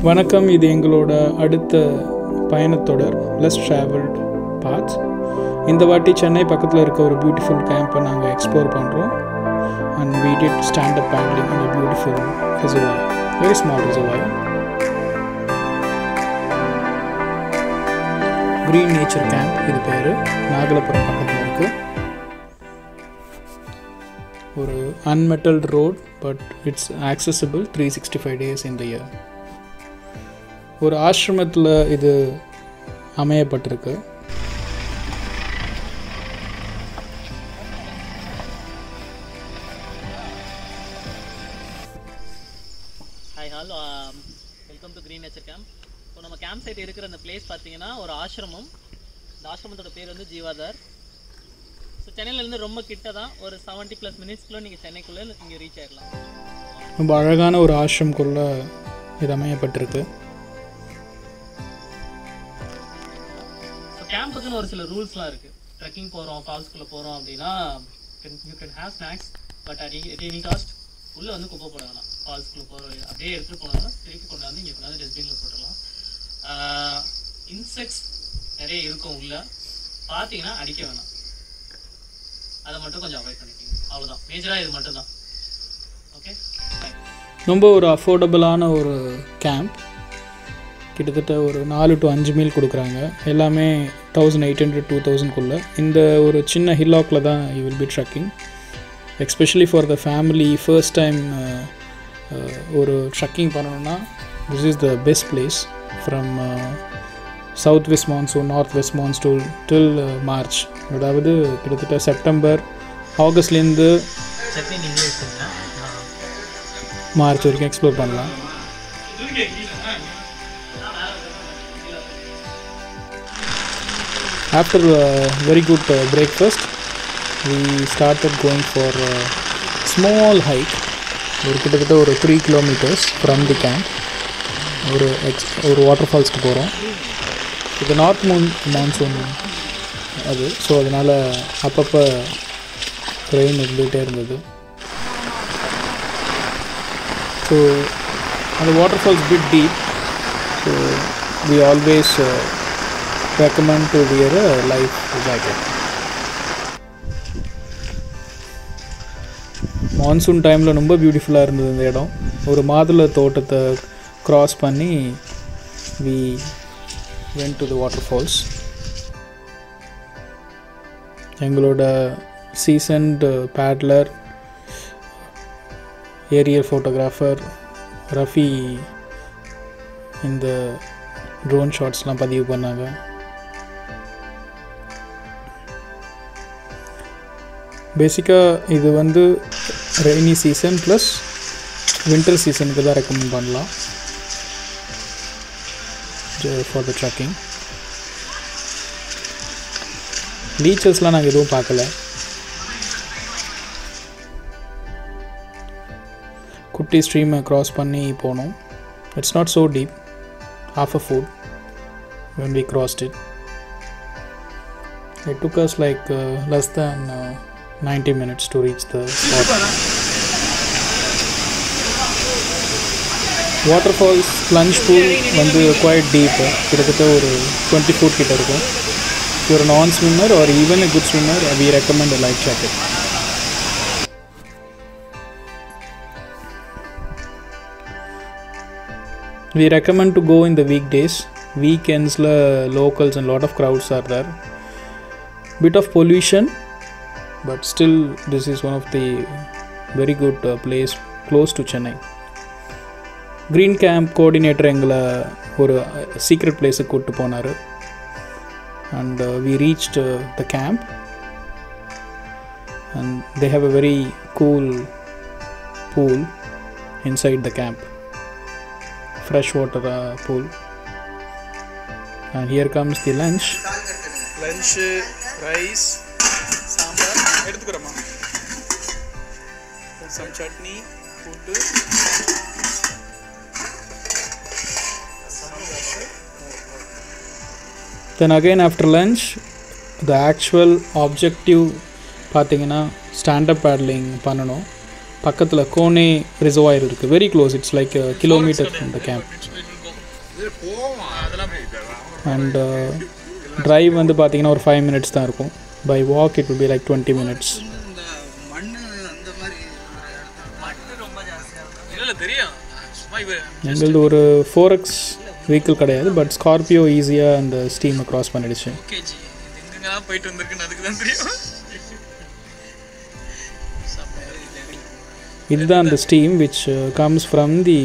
வணக்கம். இது எங்களோட அடுத்த பயணத்தொடர் லெஸ் ட்ராவல்ட் பாத்ஸ். இந்த வாட்டி சென்னை பக்கத்தில் இருக்க ஒரு பியூட்டிஃபுல் கேம்பை நாங்கள் எக்ஸ்ப்ளோர் பண்ணுறோம். And we did stand-up paddling in a beautiful reservoir, very small reservoir. Green Nature Camp இது பேர். நாகலாபுரம் பக்கத்தில் இருக்குது. ஒரு unmetalled road, but it's accessible 365 days in the year. ஒரு ஆசிரமத்தில் இது அமையப்பட்டிருக்கு. Hi all, welcome to green nature camp. இப்போ நம்ம கேம்ப் சைட் இருக்கிற அந்த பிளேஸ் பார்த்தீங்கன்னா ஒரு ஆசிரமம். இந்த ஆசிரமத்தோட பேர் வந்து ஜீவாதார். ஸோ சென்னையிலேருந்து ரொம்ப கிட்ட தான், ஒரு 70+ மினிட்ஸ்க்குள்ளே நீங்கள் சென்னைக்குள்ளே இங்கே ரீச் ஆகிடலாம். ரொம்ப அழகான ஒரு ஆசிரமக்குள்ளே இது அமையப்பட்டிருக்கு. கேம்புக்குன்னு ஒரு சில ரூல்ஸ்லாம் இருக்குது. ட்ரெக்கிங் போகிறோம், ஃபால்ஸ்குள்ளே போகிறோம் அப்படின்னா you can have snacks, but at any cost உள்ளே வந்து குப்பை போட வேணாம். ஃபால்ஸ்குள்ளே போகிறோம் அப்படியே எடுத்துகிட்டு போனோம்னா திருப்பி கொண்டாந்து இங்கே கொண்டாந்து டஸ்ட்பினில் போட்டுடலாம். இன்செக்ட்ஸ் நிறைய இருக்கும் உள்ளே, பார்த்தீங்கன்னா அடிக்க வேணாம். அதை மட்டும் கொஞ்சம் அவாய்ட் பண்ணிக்கிங்க. அவ்வளோதான், மேஜராக இது மட்டும்தான். ஓகே, ரொம்ப ஒரு அஃபோர்டபுளான ஒரு கேம்ப். கிட்டத்தட்ட ஒரு 4 to 5 மீல் கொடுக்குறாங்க. எல்லாமே 1800-2000 இந்த ஒரு சின்ன ஹில்லாக்கில் தான் you will be trekking. Especially for the family first time ஒரு ட்ரக்கிங் பண்ணணுன்னா this is the best place. From south west monsoon, north west monsoon till March, அதாவது கிட்டத்தட்ட செப்டம்பர் ஆகஸ்ட்லேருந்து மார்ச் வரைக்கும் எக்ஸ்ப்ளோர் பண்ணலாம். After a very good breakfast, we started going for a small hike. ஒரு கிட்டத்தட்ட ஒரு 3 kilometers from the camp. ஒரு water ஃபால்ஸ்க்கு போகிறோம். இது நார்த் மான்சூன் அது, ஸோ அதனால் அப்பப்போ ரெயின் இருந்துகிட்டே இருந்தது. ஸோ அந்த water falls bit deep, so we always recommend to wear a life jacket. Monsoon டைமில் ரொம்ப பியூட்டிஃபுல்லாக இருந்தது இந்த இடம். ஒரு மாதுளை தோட்டத்தை க்ராஸ் பண்ணி we went to the waterfalls. எங்களோட சீசன்ட் பேட்லர், ஏரியல் ஃபோட்டோகிராஃபர் ரஃபி இந்த ட்ரோன் ஷாட்ஸ்லாம் பதிவு பண்ணாங்க. பேசிக்காக இது வந்து ரெய்னி சீசன் ப்ளஸ் வின்டர் சீசனுக்கு தான் ரெக்கமெண்ட் பண்ணலாம் ஃபார் த ட்ரக்கிங். பீச்சஸ்லாம் நாங்கள் எதுவும் பார்க்கல. குட்டி ஸ்ட்ரீமை க்ராஸ் பண்ணி போனோம். It's not so deep, half a foot when we crossed it. It took us like less than 90 minutes to reach the spot. Waterfalls plunge pool வந்து quite deep, கிட்டத்தட்ட ஒரு 20 foot கிட்ட இருக்கும். If you're a non-swimmer or even a good swimmer, we recommend a life jacket. We recommend to go in the weekdays. Weekends la locals and lot of crowds are there. Bit of pollution, but still this is one of the very good place close to Chennai. Green Camp coordinator engala ஒரு secret place கூட்டு போனாரு. And we reached the camp and they have a very cool pool inside the camp. Fresh water pool. And here comes the lunch. Rice, sambar edukukrama, some chutney, food. Then again after lunch, the actual objective பார்த்தீங்கன்னா stand-up paddling பண்ணணும். பக்கத்தில் Kone reservoir இருக்குது, very close. It's like kilometre from the camp. And drive வந்து பார்த்தீங்கன்னா ஒரு 5 minutes தான் இருக்கும். By walk it will be like 20 minutes. எங்களது ஒரு 4X வெஹிக்கிள் கிடையாது, பட் ஸ்கார்பியோ ஈஸியாக அந்த ஸ்டீமை க்ராஸ் பண்ணிடுச்சு. இதுதான் அந்த steam which comes from the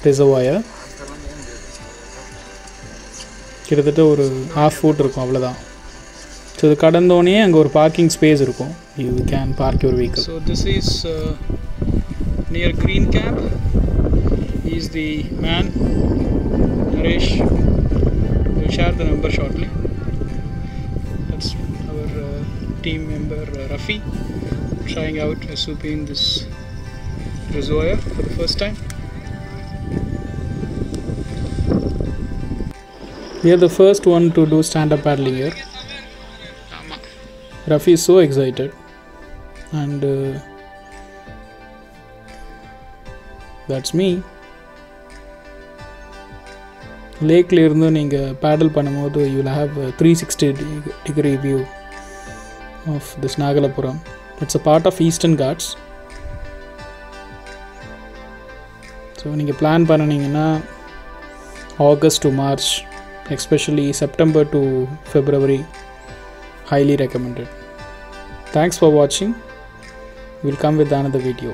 reservoir. கிட்டத்தட்ட ஒரு 1/2 foot இருக்கும், அவ்வளோதான். ஸோ இது கடந்தோடனே அங்கே ஒரு பார்க்கிங் ஸ்பேஸ் இருக்கும். You can park your vehicle. So this is near Green Camp. He is the man, Naresh. We'll share the number shortly. That's our team member Rafi, trying out SUP in this reservoir for the first time. We are the first one to do stand-up paddling here. Rafi is so excited, and that's me. லேக்கில் இருந்து நீங்கள் paddle பண்ணும்போது you will have 360 view of this Nagalapuram. It's a part of eastern Ghats. So நீங்கள் plan பண்ணினீங்கன்னா August to March, especially September to February, highly recommended. Thanks for watching. We'll come with another video.